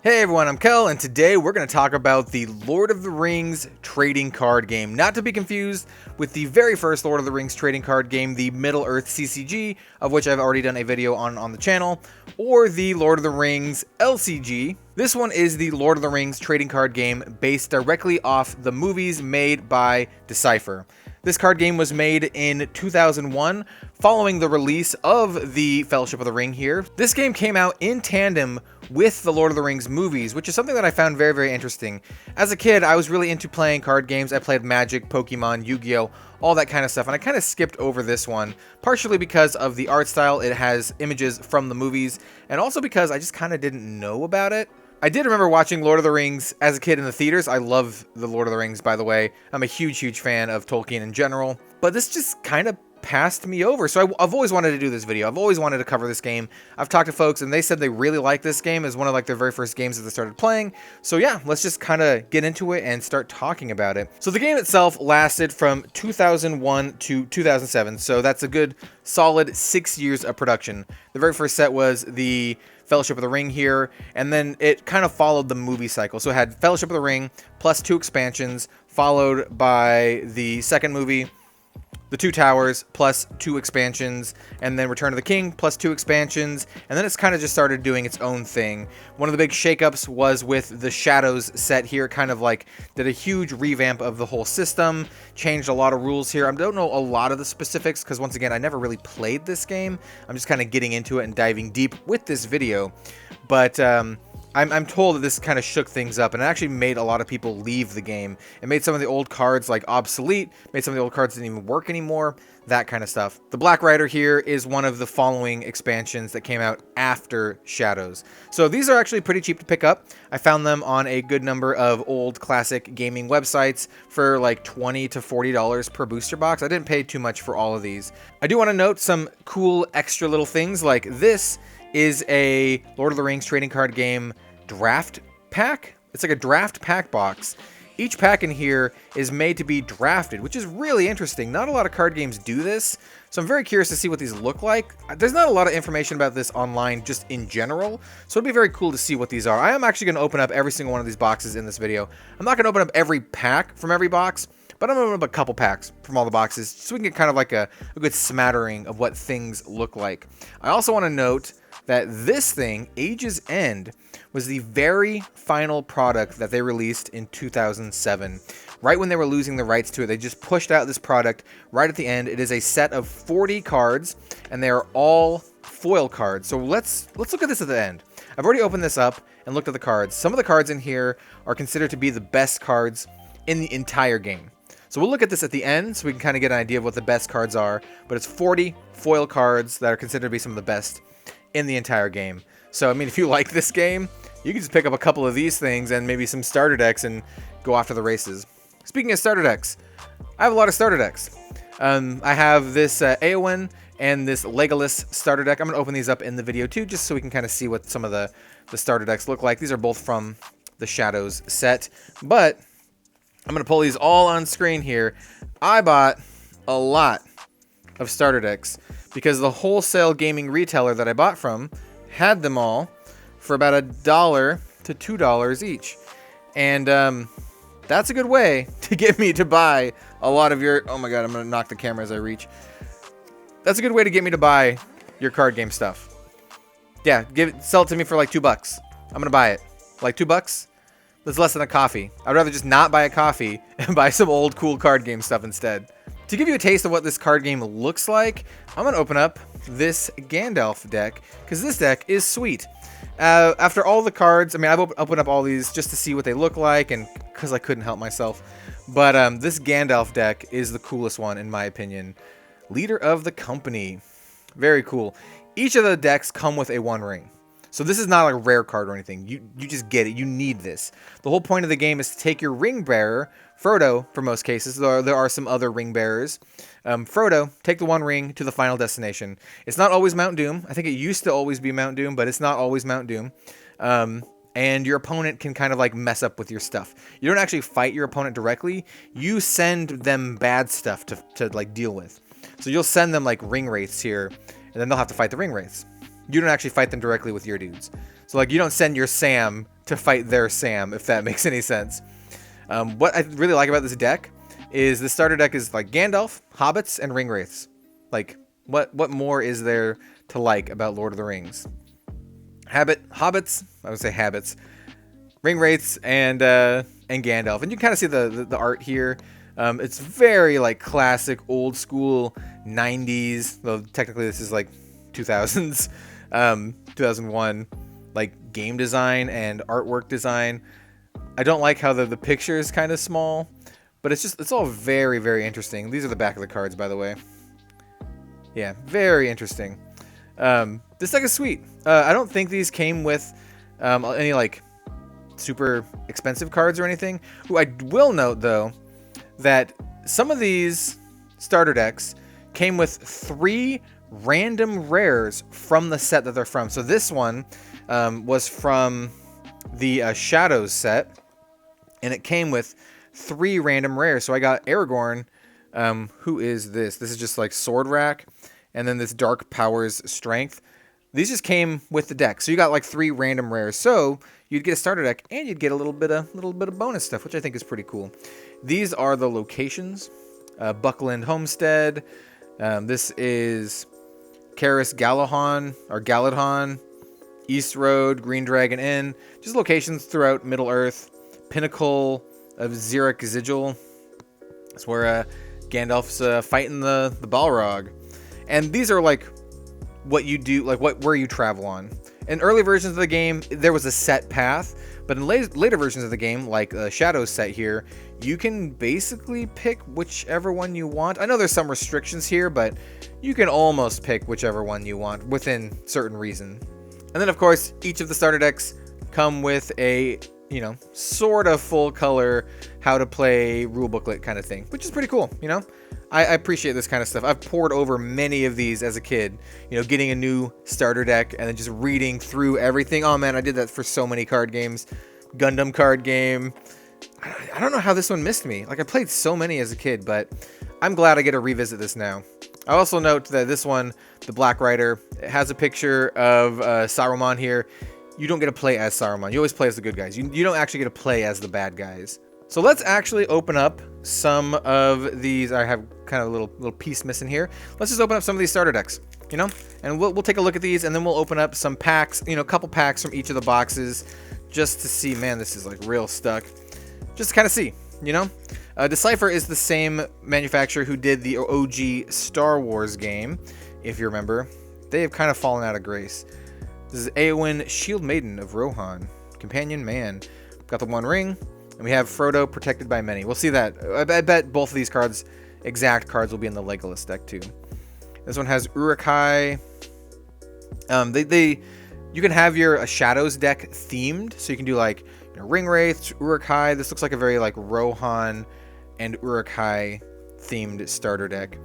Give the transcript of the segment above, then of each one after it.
Hey everyone, I'm Kel, and today we're going to talk about the Lord of the Rings trading card game. Not to be confused with the very first Lord of the Rings trading card game, the Middle-earth CCG, of which I've already done a video on the channel, or the Lord of the Rings LCG. This one is the Lord of the Rings trading card game based directly off the movies made by Decipher. This card game was made in 2001, following the release of the Fellowship of the Ring here. This game came out in tandem with the Lord of the Rings movies, which is something that I found very, very interesting. As a kid, I was really into playing card games. I played Magic, Pokemon, Yu-Gi-Oh!, all that kind of stuff, and I kind of skipped over this one, partially because of the art style. It has images from the movies, and also because I just kind of didn't know about it. I did remember watching Lord of the Rings as a kid in the theaters. I love the Lord of the Rings, by the way. I'm a huge, huge fan of Tolkien in general. But this just kind of passed me over. So I've always wanted to do this video. I've always wanted to cover this game. I've talked to folks and they said they really like this game as one of their very first games that they started playing. So yeah, let's just kind of get into it and start talking about it. So the game itself lasted from 2001 to 2007. So that's a good solid 6 years of production. The very first set was the Fellowship of the Ring here, and then it kind of followed the movie cycle. So it had Fellowship of the Ring plus 2 expansions, followed by the second movie, The Two Towers plus 2 expansions, and then Return of the King plus 2 expansions, and then it's kind of just started doing its own thing. One of the big shakeups was with the Shadows set here. Kind of did a huge revamp of the whole system, changed a lot of rules here. I don't know a lot of the specifics because once again, I never really played this game. I'm just kind of getting into it and diving deep with this video, but I'm told that this kind of shook things up, and it actually made a lot of people leave the game. It made some of the old cards obsolete, made some of the old cards didn't even work anymore, that kind of stuff. The Black Rider here is one of the following expansions that came out after Shadows. So these are actually pretty cheap to pick up. I found them on a good number of old classic gaming websites for like $20 to $40 per booster box. I didn't pay too much for all of these. I do want to note some cool extra little things, like this is a Lord of the Rings trading card game draft pack. It's like a draft pack box. Each pack in here is made to be drafted, which is really interesting. Not a lot of card games do this, so I'm very curious to see what these look like. There's not a lot of information about this online just in general, so it'd be very cool to see what these are. I am actually going to open up every single one of these boxes in this video. I'm not going to open up every pack from every box, but I'm going to open up a couple packs from all the boxes so we can get kind of like a good smattering of what things look like. I also want to note that this thing, Age's End, was the very final product that they released in 2007. Right when they were losing the rights to it, they just pushed out this product right at the end. It is a set of 40 cards, and they are all foil cards. So let's look at this at the end. I've already opened this up and looked at the cards. Some of the cards in here are considered to be the best cards in the entire game. So we'll look at this at the end so we can kind of get an idea of what the best cards are. But it's 40 foil cards that are considered to be some of the best in the entire game. So I mean, if you like this game, you can just pick up a couple of these things and maybe some starter decks and go after the races. Speaking of starter decks, I have a lot of starter decks. I have this Eowyn and this Legolas starter deck. I'm going to open these up in the video too, just so we can kind of see what some of the starter decks look like. These are both from the Shadows set, but I'm going to pull these all on screen here. I bought a lot of starter decks because the wholesale gaming retailer that I bought from had them all for about $1 to $2 each. And that's a good way to get me to buy a lot of your... Oh my god, I'm going to knock the camera as I reach. That's a good way to get me to buy your card game stuff. Yeah, sell it to me for like $2. I'm going to buy it. Like $2? That's less than a coffee. I'd rather just not buy a coffee and buy some old cool card game stuff instead. To give you a taste of what this card game looks like, I'm going to open up this Gandalf deck, because this deck is sweet. After all the cards, I mean, I've opened up all these just to see what they look like, and because I couldn't help myself. But this Gandalf deck is the coolest one, in my opinion. Leader of the Company. Very cool. Each of the decks come with a 1 ring. So this is not like a rare card or anything. You just get it. You need this. The whole point of the game is to take your ring bearer, Frodo, for most cases. There are some other ring bearers. Frodo, take the 1 ring to the final destination. It's not always Mount Doom. I think it used to always be Mount Doom, but it's not always Mount Doom. And your opponent can kind of like mess up with your stuff. You don't actually fight your opponent directly. You send them bad stuff to like deal with. So you'll send them like ring wraiths here, and then they'll have to fight the ring wraiths. You don't actually fight them directly with your dudes. So like you don't send your Sam to fight their Sam, if that makes any sense. What I really like about this deck is the starter deck is like Gandalf, Hobbits, and Ringwraiths. Like, what more is there to like about Lord of the Rings? Hobbits, I would say habits, Ringwraiths, and Gandalf. And you kind of see the art here. It's very like classic, old school 90s, though technically this is like 2000s, 2001, like game design and artwork design. I don't like how the picture is kind of small, but it's all very, very interesting. These are the back of the cards, by the way. Yeah, very interesting. This deck is sweet. I don't think these came with any like super expensive cards or anything. Ooh, I will note though that some of these starter decks came with 3 random rares from the set that they're from. So this one was from the Shadows set, and it came with 3 random rares. So I got Aragorn. Who is this? This is just like Sword Rack, and then this Dark Powers Strength. These just came with the deck. So you got like 3 random rares. So you'd get a starter deck, and you'd get a little bit of bonus stuff, which I think is pretty cool. These are the locations: Buckland Homestead. This is Caris Galahon or Galadhon, East Road, Green Dragon Inn. Just locations throughout Middle Earth. Pinnacle of Xeric Sigil. That's where Gandalf's fighting the Balrog. And these are like what you do, like where you travel on. In early versions of the game, there was a set path, but in later versions of the game, like Shadows set here, you can basically pick whichever one you want. I know there's some restrictions here, but you can almost pick whichever one you want within certain reason. And then, of course, each of the starter decks come with a, you know, sort of full color how to play rule booklet kind of thing, which is pretty cool, you know? I appreciate this kind of stuff. I've poured over many of these as a kid, you know, getting a new starter deck and then just reading through everything. Oh man, I did that for so many card games. Gundam card game. I don't know how this one missed me. Like, I played so many as a kid, but I'm glad I get to revisit this now. I also note that this one, the Black Rider, it has a picture of Saruman here. You don't get to play as Saruman. You always play as the good guys. You don't actually get to play as the bad guys. So let's actually open up some of these. I have kind of a little piece missing here. Let's just open up some of these starter decks, you know, and we'll take a look at these, and then we'll open up some packs, you know, a couple packs from each of the boxes, just to see. Man, this is like real stuck. Just to kind of see, you know. Decipher is the same manufacturer who did the OG Star Wars game, if you remember. They have kind of fallen out of grace. This is Eowyn, Shield Maiden of Rohan, Companion Man. Got the One Ring. And we have Frodo, Protected by Many. We'll see that. I bet both of these cards, exact cards, will be in the Legolas deck too. This one has Uruk-hai. You can have your Shadows deck themed, so you can do like, you know, Ringwraiths, Uruk-hai. This looks like a very like Rohan and Uruk-hai themed starter deck.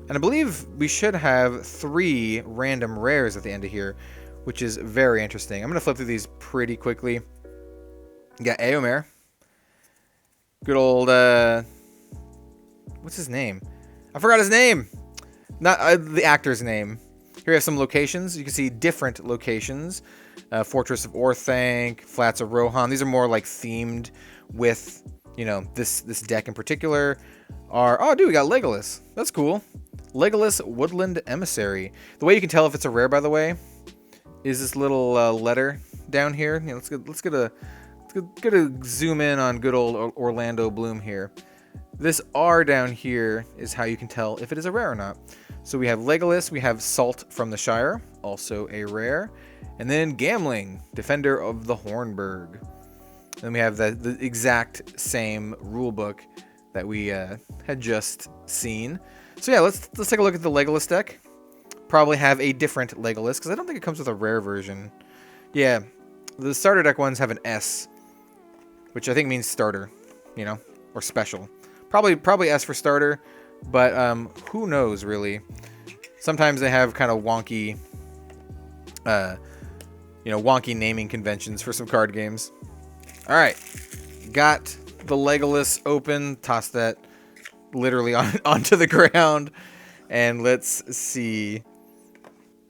And I believe we should have 3 random rares at the end of here, which is very interesting. I'm going to flip through these pretty quickly. You got Éomer. Good old, what's his name? I forgot his name. Not the actor's name. Here we have some locations. You can see different locations. Fortress of Orthanc, Flats of Rohan. These are more like themed with, you know, this deck in particular. Oh, dude, we got Legolas. That's cool. Legolas Woodland Emissary. The way you can tell if it's a rare, by the way, is this little letter down here. You know, let's get a zoom in on good old Orlando Bloom here. This R down here is how you can tell if it is a rare or not. So we have Legolas, we have Salt from the Shire, also a rare, and then Gamling, Defender of the Hornburg. And then we have the exact same rule book that we had just seen. So yeah, let's take a look at the Legolas deck. Probably have a different Legolas, because I don't think it comes with a rare version. Yeah, the starter deck ones have an S, which I think means starter, you know, or special. Probably S for starter, but who knows, really. Sometimes they have kind of wonky, wonky naming conventions for some card games. All right, got the Legolas open. Toss that literally onto the ground, and let's see.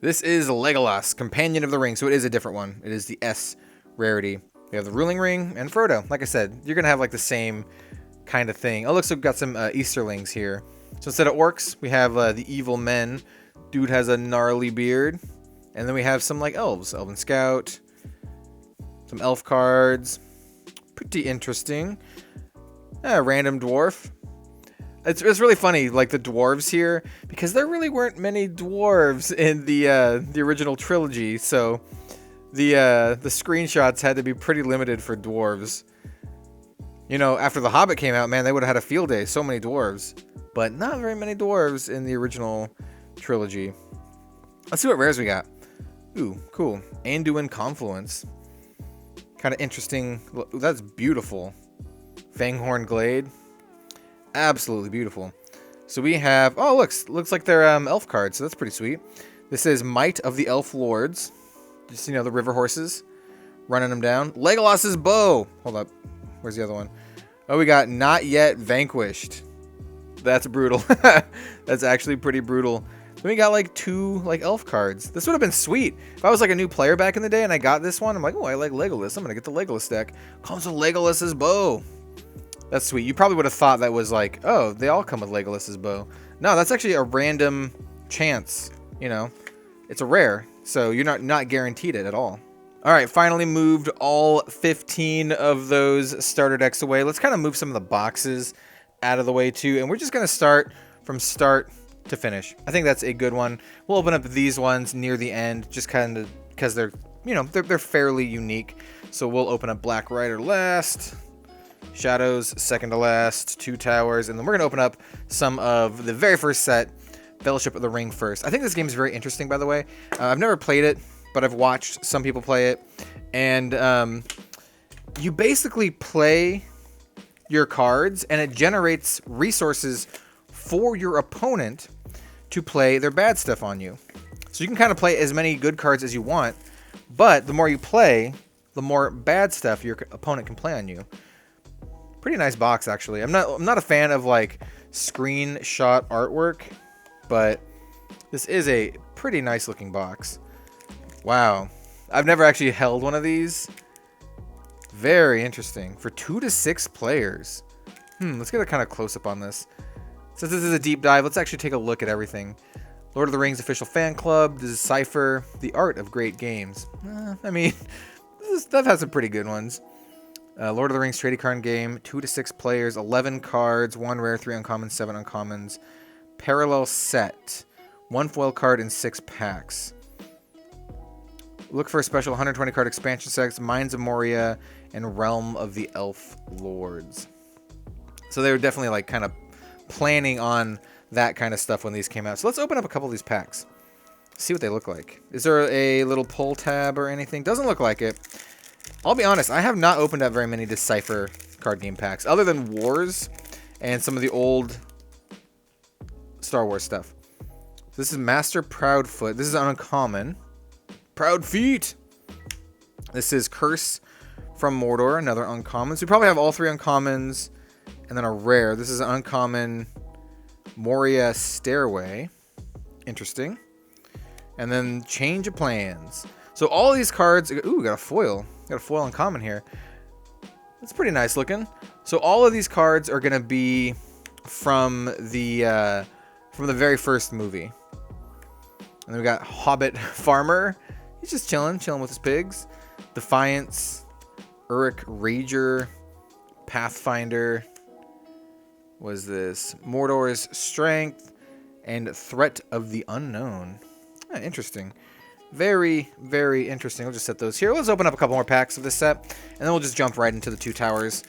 This is Legolas, Companion of the Ring, so it is a different one. It is the S rarity. We have the Ruling Ring and Frodo. Like I said, you're going to have like the same kind of thing. Oh, looks like we've got some Easterlings here. So instead of orcs, we have the evil men. Dude has a gnarly beard. And then we have some like elves. Elven Scout. Some elf cards. Pretty interesting. Random dwarf. It's really funny, like the dwarves here, because there really weren't many dwarves in the original trilogy, so the screenshots had to be pretty limited for dwarves. You know, after The Hobbit came out, man, they would have had a field day. So many dwarves, but not very many dwarves in the original trilogy. Let's see what rares we got. Ooh, cool. Anduin Confluence. Kind of interesting. Ooh, that's beautiful. Fanghorn Glade. Absolutely beautiful. So we have, oh, looks like they're elf cards, so that's pretty sweet. This is Might of the Elf Lords. Just, you know, the river horses. Running them down. Legolas's bow. Hold up. Where's the other one? Oh, we got Not Yet Vanquished. That's brutal. That's actually pretty brutal. Then we got like 2 like elf cards. This would have been sweet. If I was like a new player back in the day and I got this one, I'm like, oh, I like Legolas. I'm going to get the Legolas deck. Comes with Legolas's bow. That's sweet. You probably would have thought that was like, oh, they all come with Legolas's bow. No, that's actually a random chance. You know, it's a rare, so you're not guaranteed it at all. All right, finally moved all 15 of those starter decks away. Let's kind of move some of the boxes out of the way too, and we're just gonna start from start to finish. I think that's a good one. We'll open up these ones near the end, just kind of because they're, you know, they're fairly unique. So we'll open up Black Rider last. Shadows, second to last, 2 towers, and then we're going to open up some of the very first set, Fellowship of the Ring first. I think this game is very interesting, by the way. I've never played it, but I've watched some people play it, and you basically play your cards, and it generates resources for your opponent to play their bad stuff on you. So you can kind of play as many good cards as you want, but the more you play, the more bad stuff your opponent can play on you. Pretty nice box, actually. I'm not a fan of like screenshot artwork, but this is a pretty nice looking box. Wow, I've never actually held one of these. Very interesting. For 2 to 6 players. Let's get a kind of close up on this. Since this is a deep dive, let's actually take a look at everything. Lord of the Rings official fan club, Decipher the Art of Great Games. I mean, that has some pretty good ones. Lord of the Rings trading card game, 2 to 6 players, 11 cards, 1 rare, 3 uncommons, 7 uncommons. Parallel set, 1 foil card in 6 packs. Look for a special 120 card expansion sets, Mines of Moria, and Realm of the Elf Lords. So they were definitely like kind of planning on that kind of stuff when these came out. So let's open up a couple of these packs. See what they look like. Is there a little pull tab or anything? Doesn't look like it. I'll be honest, I have not opened up very many Decipher card game packs, other than Wars and some of the old Star Wars stuff. This is Master Proudfoot. This is an uncommon. Proud Feet. This is Curse from Mordor, another uncommon. So we probably have all 3 uncommons and then a rare. This is an uncommon Moria Stairway. Interesting. And then Change of Plans. So all these cards, ooh, we got a foil. Got a foil uncommon here. That's pretty nice looking. So all of these cards are going to be from the very first movie. And then we got Hobbit Farmer. He's just chilling with his pigs. Defiance, Uruk Rager, Pathfinder. What is this? Mordor's Strength and Threat of the Unknown. Interesting. Very, very interesting. We'll just set those here. Let's open up a couple more packs of this set, and then we'll just jump right into the 2 towers.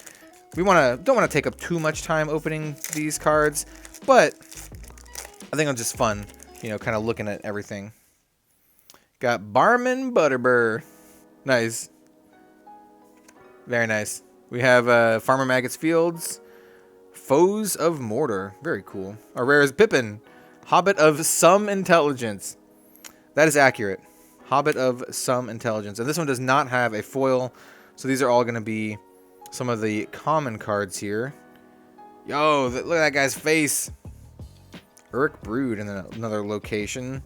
We don't want to take up too much time opening these cards, but I think it's just fun, you know, kind of looking at everything. Got Barman Butterbur. Nice. Very nice. We have Farmer Maggot's Fields. Foes of Mordor. Very cool. Our rare is Pippin. Hobbit of Some Intelligence. That is accurate. Hobbit of Some Intelligence. And this one does not have a foil, so these are all going to be some of the common cards here. Yo, look at that guy's face. Uruk Brood in another location.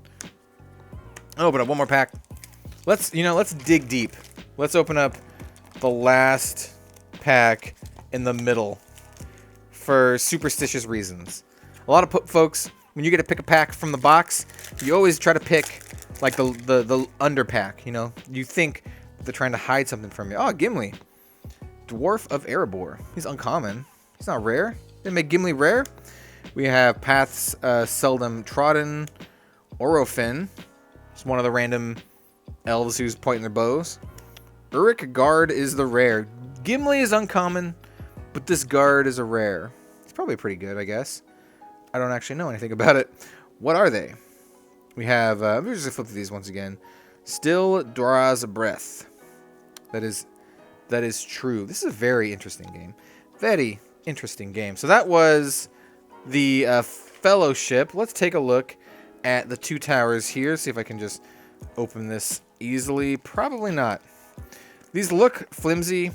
I'll open up one more pack. Let's dig deep. Let's open up the last pack in the middle for superstitious reasons. A lot of folks, when you get to pick a pack from the box, you always try to pick like the under pack, you know? You think they're trying to hide something from you. Oh, Gimli. Dwarf of Erebor. He's uncommon. He's not rare. They make Gimli rare. We have Paths Seldom Trodden. Orofin. It's one of the random elves who's pointing their bows. Uruk Guard is the rare. Gimli is uncommon, but this guard is a rare. It's probably pretty good, I guess. I don't actually know anything about it. What are they? We have, let me just flip through these once again. Still Draws a Breath. That is true. This is a very interesting game. Very interesting game. So that was the Fellowship. Let's take a look at the Two Towers here. See if I can just open this easily. Probably not. These look flimsy,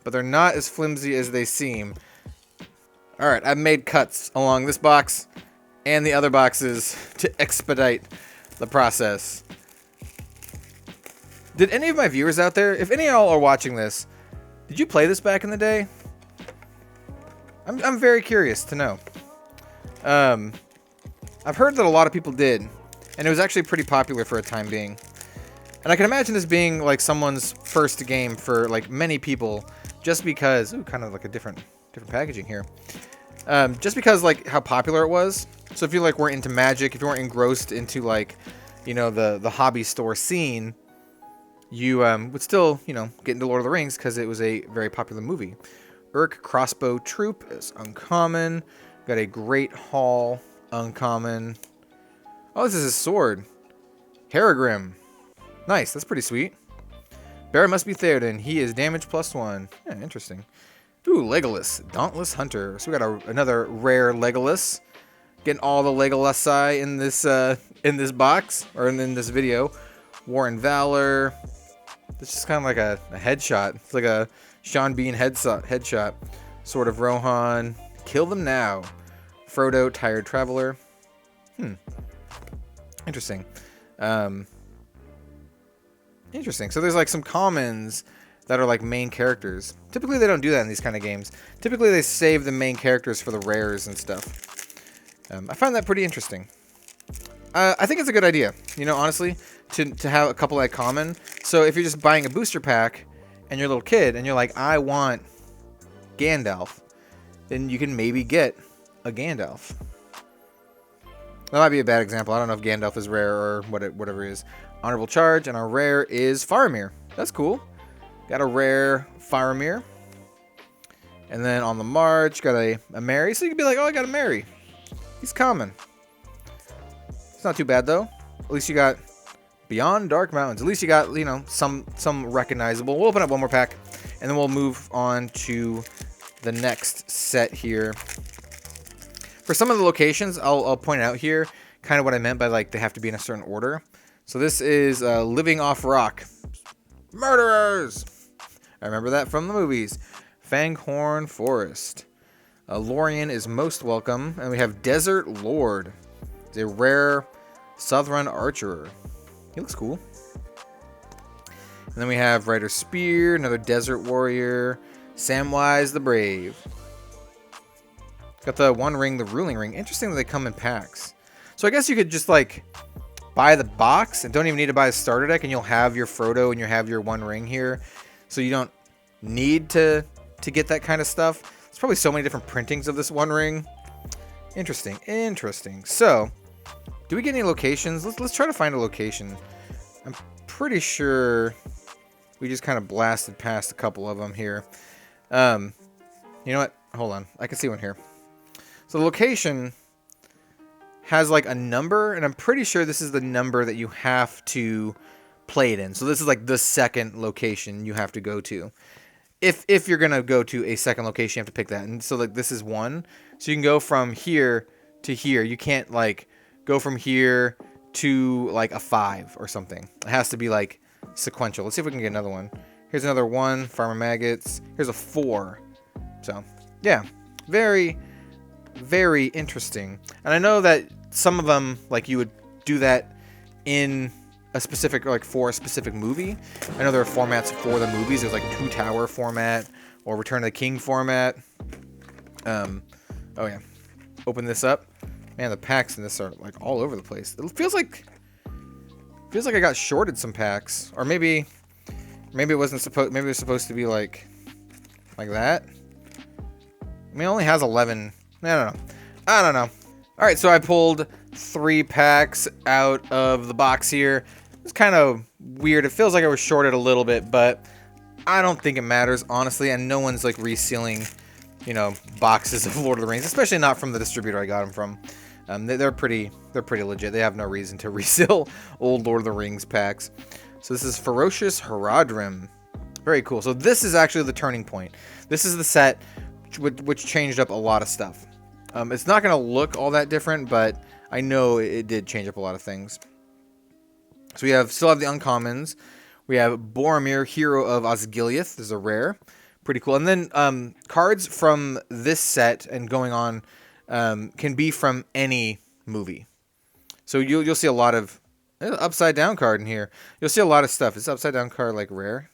but they're not as flimsy as they seem. Alright, I've made cuts along this box and the other boxes to expedite the process. Did any of my viewers out there, if any of y'all are watching this, did you play this back in the day? I'm very curious to know. I've heard that a lot of people did, and it was actually pretty popular for a time being. And I can imagine this being like someone's first game for like many people, just because, ooh, kind of like a different packaging here. Just because like how popular it was. So if you like weren't into Magic, if you weren't engrossed into like, you know, the hobby store scene, you would still, you know, get into Lord of the Rings because it was a very popular movie. Urk Crossbow Troop is uncommon. Got a Great Hall, uncommon. Oh, this is his sword. Haregrim. Nice, that's pretty sweet. Baron must be Theoden. He is damage +1. Yeah, interesting. Ooh, Legolas. Dauntless Hunter. So we got another rare Legolas. Getting all the Legolas in this box, or in this video. War and Valor. It's just kind of like a headshot. It's like a Sean Bean headshot. Sword of Rohan. Kill them now. Frodo, Tired Traveler. Interesting. Interesting. So there's like some commons that are like main characters. Typically they don't do that in these kind of games. Typically they save the main characters for the rares and stuff. I find that pretty interesting. I think it's a good idea, you know, honestly, to have a couple like common. So if you're just buying a booster pack and you're a little kid and you're like, I want Gandalf, then you can maybe get a Gandalf. That might be a bad example. I don't know if Gandalf is rare or whatever it is. Honorable Charge, and our rare is Faramir. That's cool. Got a rare Faramir. And then on the March, got a Mary. So you can be like, oh, I got a Mary. He's common. It's not too bad, though. At least you got Beyond Dark Mountains. At least you got, you know, some recognizable. We'll open up one more pack, and then we'll move on to the next set here. For some of the locations, I'll point out here kind of what I meant by, like, they have to be in a certain order. So this is Living Off Rock. Murderers! I remember that from the movies. Fanghorn Forest. Lorien is most welcome. And we have Desert Lord. He's a rare Southron Archer. He looks cool. And then we have Rider Spear, another Desert Warrior. Samwise the Brave. Got the One Ring, the Ruling Ring. Interesting that they come in packs. So I guess you could just like buy the box and don't even need to buy a starter deck, and you'll have your Frodo and you'll have your One Ring here. So you don't need to get that kind of stuff. There's probably so many different printings of this One Ring. Interesting. Interesting. So, do we get any locations? Let's try to find a location. I'm pretty sure we just kind of blasted past a couple of them here. You know what? Hold on. I can see one here. So the location has like a number, and I'm pretty sure this is the number that you have to play it in. So this is like the second location you have to go to. If you're gonna go to a second location, you have to pick that. And so like this is 1. So you can go from here to here. You can't like go from here to like a 5 or something. It has to be like sequential. Let's see if we can get another one. Here's another 1, Farmer Maggots. Here's a 4. So yeah, very, very interesting. And I know that some of them, like, you would do that in a specific, like, for a specific movie. I know there are formats for the movies. There's like Two Tower format or Return of the King format. Oh yeah, open this up. Man, the packs in this are like all over the place. It feels like I got shorted some packs, or maybe it wasn't supposed. Maybe it was supposed to be like that. I mean, it only has 11. I don't know. All right, so I pulled 3 packs out of the box here. It's kind of weird. It feels like I was shorted a little bit, but I don't think it matters, honestly. And no one's like resealing, you know, boxes of Lord of the Rings, especially not from the distributor I got them from. They're pretty legit. They have no reason to reseal old Lord of the Rings packs. So this is Ferocious Horadrim. Very cool. So this is actually the turning point. This is the set which changed up a lot of stuff. It's not going to look all that different, but I know it did change up a lot of things. So we still have the uncommons. We have Boromir, Hero of Osgiliath. This is a rare. Pretty cool. And then cards from this set and going on can be from any movie. So you'll see a lot of upside down card in here. You'll see a lot of stuff. Is upside down card like rare?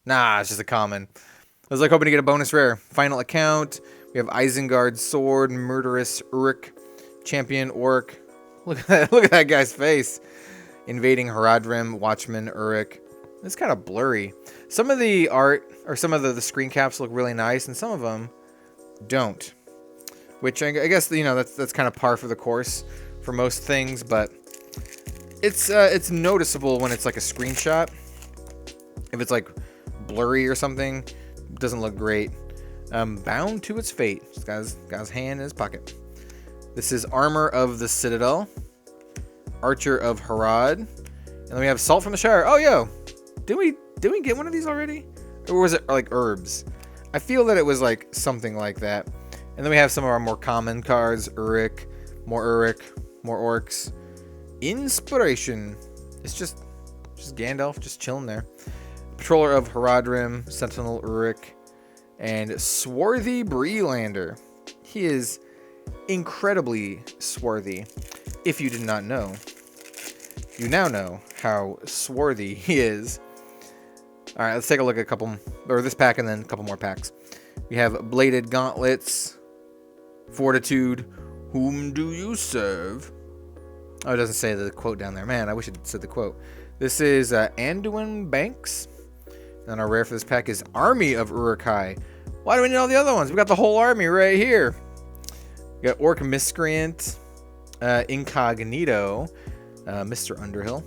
Nah, it's just a common. I was like hoping to get a bonus rare. Final account. We have Isengard's Sword, Murderous Uruk, Champion Orc. Look at that! Look at that guy's face. Invading Horadrim, Watchman Uruk. It's kind of blurry. Some of the art or some of the screen caps look really nice, and some of them don't. Which I guess, you know, that's kind of par for the course for most things, but it's noticeable when it's like a screenshot. If it's like blurry or something, it doesn't look great. Bound to its fate. This guy's hand in his pocket. This is Armor of the Citadel, Archer of Harad, and then we have Salt from the Shire. Oh, yo, did we get one of these already, or was it like herbs? I feel that it was like something like that. And then we have some of our more common cards: Uruk, more orcs. Inspiration. It's just Gandalf just chilling there. Patroller of Horadrim, Sentinel Uruk. And Swarthy Breelander. He is incredibly swarthy. If you did not know, you now know how swarthy he is. All right, let's take a look at this pack and then a couple more packs. We have Bladed Gauntlets, Fortitude, Whom Do You Serve? Oh, it doesn't say the quote down there. Man, I wish it said the quote. This is Anduin Banks. And our rare for this pack is Army of Uruk-hai. Why do we need all the other ones? We got the whole army right here. We got Orc Miscreant, Incognito, Mr. Underhill,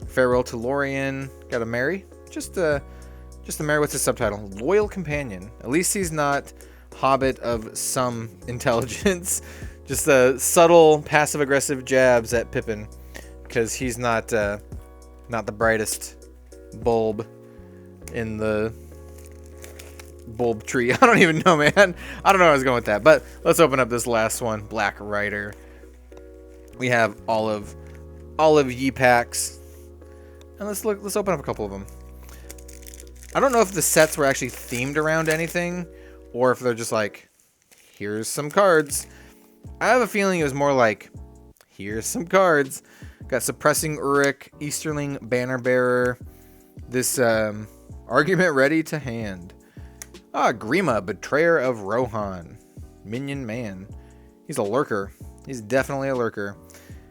Farewell to Lorien. Got a Mary. Just a Mary. What's his subtitle? Loyal Companion. At least he's not Hobbit of some intelligence. Just subtle, passive-aggressive jabs at Pippin, because he's not the brightest bulb in the bulb tree. I don't even know, man. I don't know where I was going with that. But let's open up this last one. Black Rider. We have olive ye packs. And let's open up a couple of them. I don't know if the sets were actually themed around anything, or if they're just like, here's some cards. I have a feeling it was more like, here's some cards. Got Suppressing Uruk, Easterling Banner Bearer. This Argument Ready to Hand. Grima, Betrayer of Rohan. Minion Man. He's a lurker. He's definitely a lurker.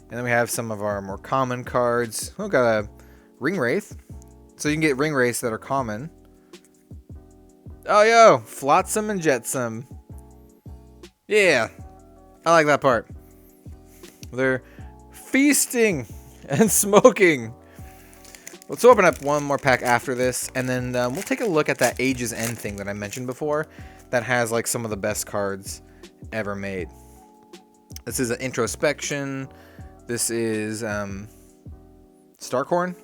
And then we have some of our more common cards. We've got a Ring Wraith. So you can get Ring Wraiths that are common. Oh, yo! Flotsam and Jetsam. Yeah. I like that part. They're feasting and smoking. Let's open up one more pack after this, and then we'll take a look at that Age's End thing that I mentioned before that has like some of the best cards ever made. This is an Introspection. This is Starkhorn.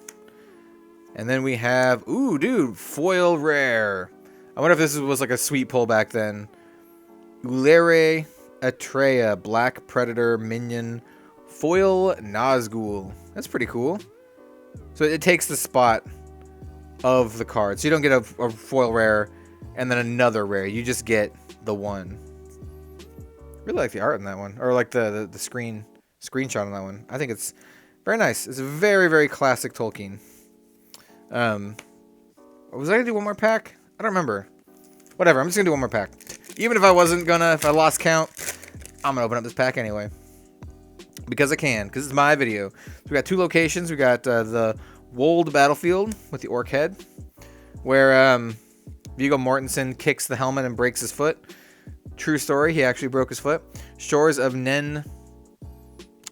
And then we have, ooh, dude, foil rare. I wonder if this was like a sweet pull back then. Ulere Atreya, Black Predator Minion, foil Nazgul. That's pretty cool. So it takes the spot of the card. So you don't get a foil rare and then another rare. You just get the one. Really like the art in that one, or like the screenshot on that one. I think it's Very nice. It's a very, very classic Tolkien. Was I gonna do one more pack? I don't remember. Whatever, I'm just gonna do one more pack. Even if I wasn't gonna, if I lost count, I'm gonna open up this pack anyway. Because I can, because it's my video. So we got 2 locations. We got the Wold Battlefield with the Orc Head, where Viggo Mortensen kicks the helmet and breaks his foot. True story, he actually broke his foot. Shores of Nen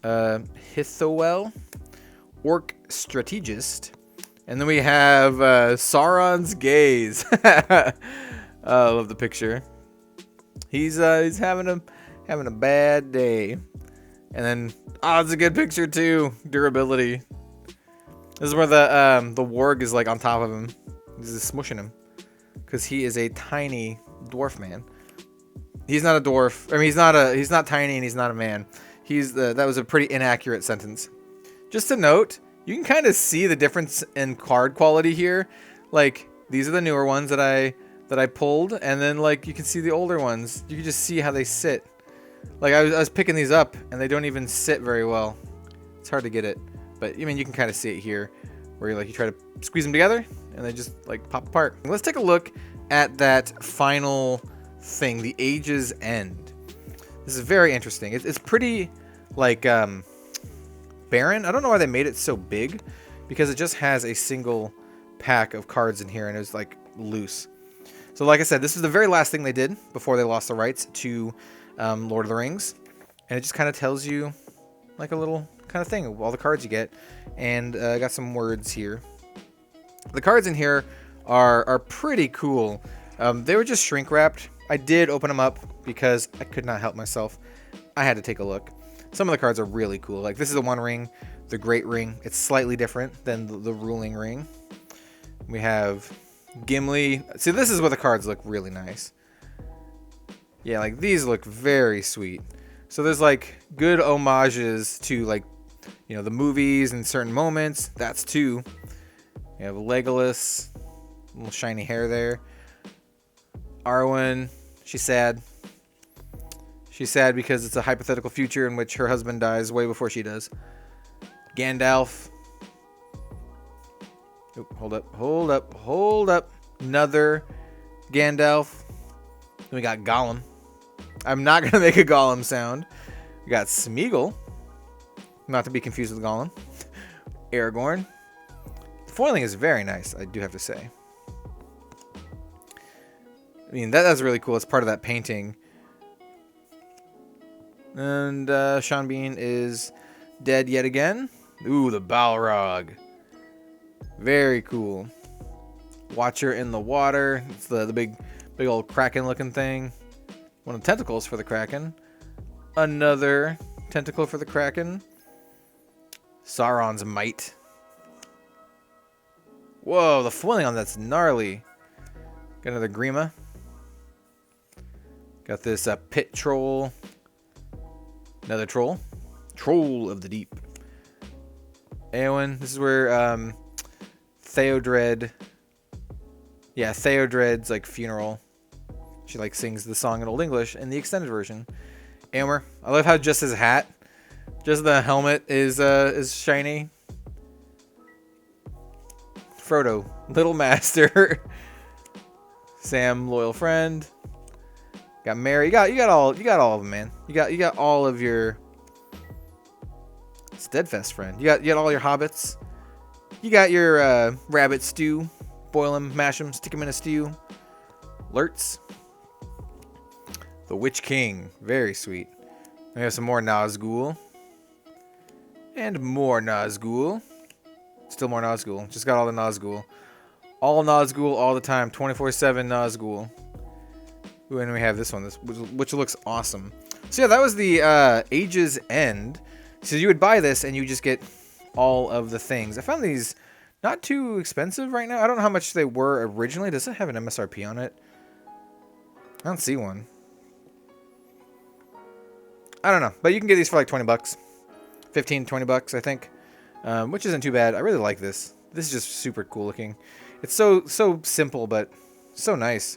Hithowel, Orc Strategist. And then we have Sauron's Gaze. I love the picture. He's having a bad day. And then, oh, it's a good picture too. Durability. This is where the warg is like on top of him. He's just smushing him, because he is a tiny dwarf man. He's not a dwarf. I mean, he's not tiny and he's not a man. That was a pretty inaccurate sentence. Just to note, you can kind of see the difference in card quality here. Like, these are the newer ones that I pulled, and then like you can see the older ones. You can just see how they sit. Like I was picking these up, and they don't even sit very well. It's hard to get it, but I mean you can kind of see it here, where you try to squeeze them together, and they just like pop apart. Let's take a look at that final thing, the Age's End. This is very interesting. It's pretty like barren. I don't know why they made it so big, because it just has a single pack of cards in here, and it was like loose. So like I said, this is the very last thing they did before they lost the rights to Lord of the Rings, and it just kind of tells you like a little kind of thing of all the cards you get. And I got some words here. The cards in here are pretty cool. They were just shrink wrapped. I did open them up because I could not help myself. I had to take a look. Some of the cards are really cool. Like this is the One Ring, the Great Ring. It's slightly different than the Ruling Ring. We have Gimli. See, this is where the cards look really nice. Yeah, like these look very sweet. So there's like good homages to like, you know, the movies and certain moments. That's 2. You have Legolas, little shiny hair there. Arwen, she's sad. She's sad because it's a hypothetical future in which her husband dies way before she does. Gandalf. Oop, hold up. Another Gandalf. Then we got Gollum. I'm not going to make a Gollum sound. We got Smeagol. Not to be confused with Gollum. Aragorn. The foiling is very nice, I do have to say. I mean, that's really cool. It's part of that painting. And Sean Bean is dead yet again. Ooh, the Balrog. Very cool. Watcher in the water. It's the big old kraken looking thing. One of the tentacles for the kraken. Another tentacle for the kraken. Sauron's might. Whoa, the foiling on that's gnarly. Got another Grima. Got this pit troll. Another troll. Troll of the deep. Eowyn. This is where Theodred. Yeah, Theodred's like funeral. She like sings the song in Old English in the extended version. Éomer. I love how just his hat, just the helmet is shiny. Frodo, Little Master. Sam, loyal friend. Got Mary. You got all of them, man. You got all of your steadfast friend. You got all your hobbits. You got your rabbit stew. Boil them, mash them, stick them in a stew. Lurtz. The Witch King. Very sweet. We have some more Nazgul. And more Nazgul. Still more Nazgul. Just got all the Nazgul. All Nazgul all the time. 24/7 Nazgul. Ooh, and we have this one, which looks awesome. So yeah, that was the Age's End. So you would buy this and you just get all of the things. I found these not too expensive right now. I don't know how much they were originally. Does it have an MSRP on it? I don't see one. I don't know, but you can get these for like 20 bucks. 15, 20 bucks, I think. Which isn't too bad. I really like this. This is just super cool looking. It's so simple, but so nice.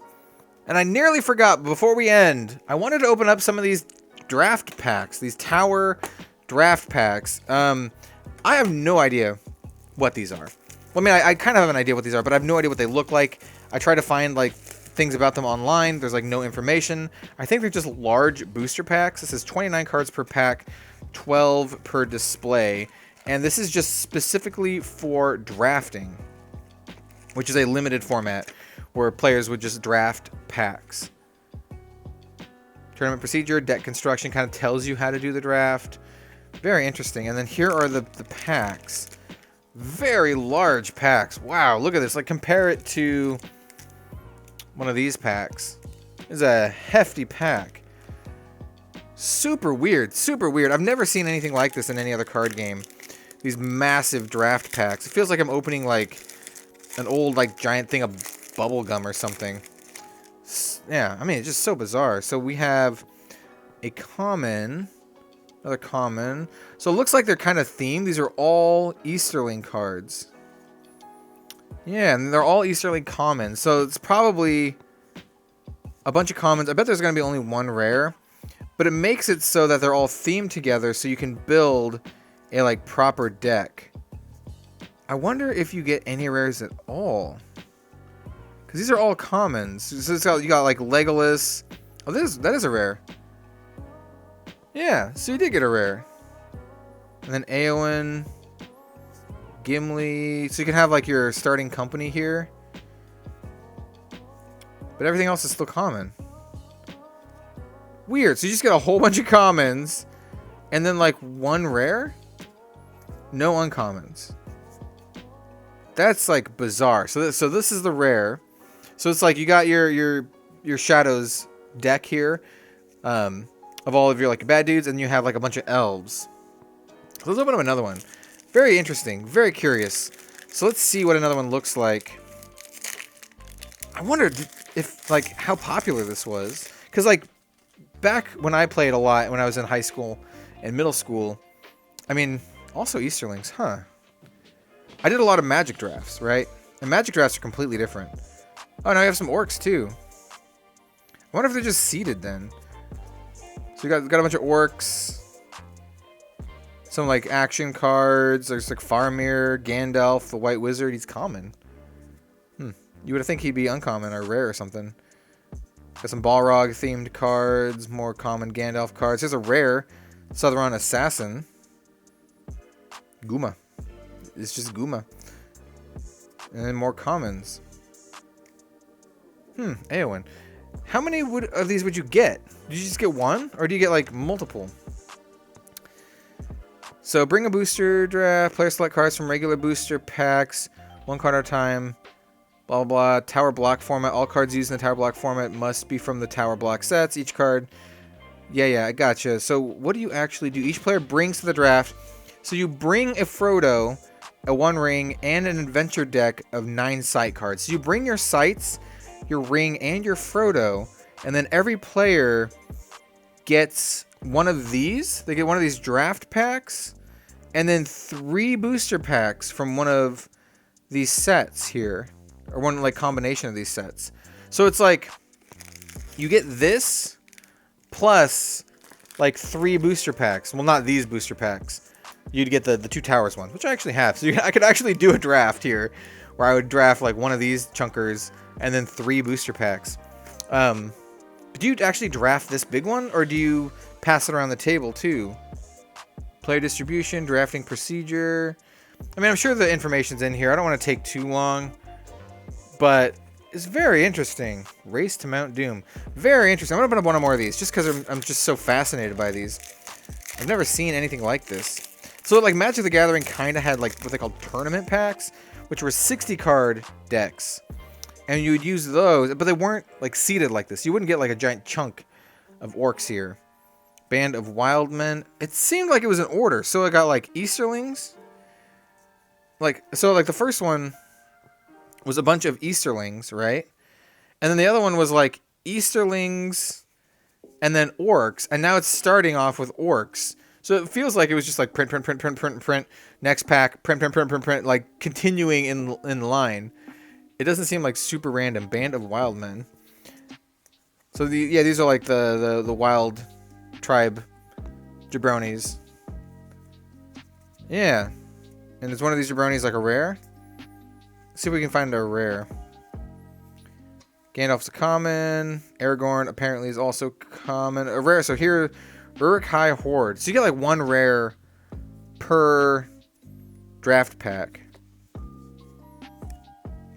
And I nearly forgot, before we end, I wanted to open up some of these draft packs. These tower draft packs. I have no idea what these are. Well, I mean, I kind of have an idea what these are, but I have no idea what they look like. I try to find, like, things about them online. There's, like, no information. I think they're just large booster packs. This is 29 cards per pack, 12 per display. And this is just specifically for drafting, which is a limited format where players would just draft packs. Tournament procedure, deck construction kind of tells you how to do the draft. Very interesting. And then here are the packs. Very large packs. Wow, look at this. Like, compare it to one of these packs. This is a hefty pack. Super weird. Super weird. I've never seen anything like this in any other card game. These massive draft packs. It feels like I'm opening, like, an old, like, giant thing of bubble gum or something. Yeah, I mean, it's just so bizarre. So we have a common... Another common. So it looks like they're kind of themed. These are all Easterling cards. Yeah, and they're all Easterling commons. So it's probably a bunch of commons. I bet there's going to be only one rare. But it makes it so that they're all themed together so you can build a, like, proper deck. I wonder if you get any rares at all. Because these are all commons. So you got, like, Legolas. Oh, that is a rare. Yeah, so you did get a rare. And then Eowyn, Gimli. So you can have, like, your starting company here. But everything else is still common. Weird. So you just get a whole bunch of commons. And then, like, one rare? No uncommons. That's, like, bizarre. So this is the rare. So it's like you got your Shadows deck here. Of all of your, like, bad dudes, and you have, like, a bunch of elves. So let's open up another one. Very interesting. Very curious. So let's see what another one looks like. I wondered if, like, how popular this was. Because, like, back when I played a lot, when I was in high school and middle school, I mean, also Easterlings, huh? I did a lot of Magic drafts, right? And Magic drafts are completely different. Oh, now we have some orcs, too. I wonder if they're just seeded, then. So we got a bunch of orcs, some, like, action cards. There's, like, Faramir, Gandalf, the White Wizard. He's common. You would think he'd be uncommon or rare or something. Got some Balrog themed cards, more common Gandalf cards. Here's a rare Sauron Assassin. Guma. It's just Guma. And then more commons. Eowyn. How many of these would you get? Did you just get one? Or do you get, like, multiple? So, bring a booster draft. Player select cards from regular booster packs. One card at a time. Blah, blah, blah. Tower block format. All cards used in the tower block format must be from the tower block sets. Each card... Yeah, I gotcha. So, what do you actually do? Each player brings to the draft. So, you bring a Frodo, a One Ring, and an adventure deck of 9 sight cards. So, you bring your sights, your ring, and your Frodo, and then every player gets one of these. They get one of these draft packs, and then 3 booster packs from one of these sets here, or one, like, combination of these sets. So it's like you get this plus, like, 3 booster packs. Well, not these booster packs. You'd get the 2 towers ones, which I actually have. So I could actually do a draft here where I would draft, like, one of these chunkers and then 3 booster packs. Do you actually draft this big one, or do you pass it around the table too? Player distribution, drafting procedure. I mean, I'm sure the information's in here. I don't want to take too long, but it's very interesting. Race to Mount Doom. Very interesting. I'm going to open up one more of these just because I'm just so fascinated by these. I've never seen anything like this. So, like, Magic the Gathering kind of had, like, what they called tournament packs, which were 60 card decks. And you would use those, but they weren't, like, seeded like this. You wouldn't get, like, a giant chunk of orcs here. Band of Wildmen. It seemed like it was in order. So I got, like, Easterlings. Like, so, like, the first one was a bunch of Easterlings, right? And then the other one was, like, Easterlings and then orcs. And now it's starting off with orcs. So it feels like it was just, like, print. Next pack, print. Like, continuing in line. It doesn't seem like super random. Band of Wild Men. So these are like the wild tribe jabronis. Yeah. And is one of these jabronis like a rare? Let's see if we can find a rare. Gandalf's a common. Aragorn apparently is also common. A rare. So here, Uruk-hai Horde. So you get like one rare per draft pack.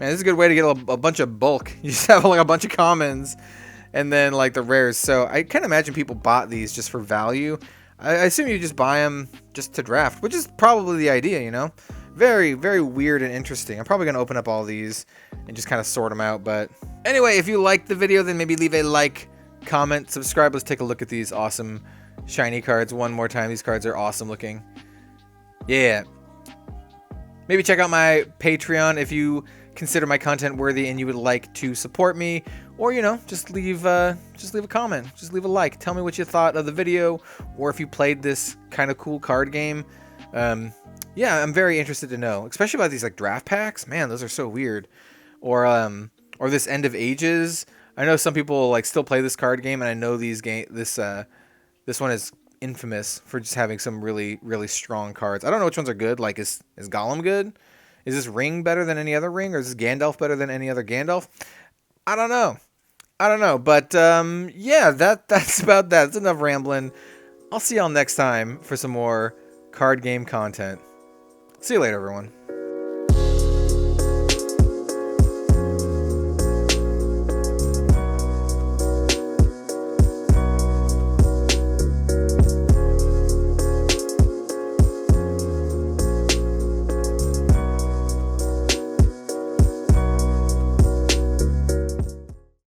Man, this is a good way to get a bunch of bulk. You just have like a bunch of commons and then like the rares. So I can't imagine people bought these just for value. I assume you just buy them just to draft, which is probably the idea, you know? Very, very weird and interesting. I'm probably going to open up all these and just kind of sort them out. But anyway, if you liked the video, then maybe leave a like, comment, subscribe. Let's take a look at these awesome shiny cards one more time. These cards are awesome looking. Yeah. Maybe check out my Patreon if you consider my content worthy and you would like to support me. Or, you know, just leave a comment. Just leave a like. Tell me what you thought of the video or if you played this kind of cool card game. Yeah, I'm very interested to know, especially about these like draft packs. Man, those are so weird. Or this End of Ages. I know some people like still play this card game, and I know this one is infamous for just having some really, really strong cards. I don't know which ones are good. Like, is Gollum good? Is this ring better than any other ring, or is this Gandalf better than any other Gandalf? I don't know. But yeah, that's about that. It's enough rambling. I'll see y'all next time for some more card game content. See you later, everyone.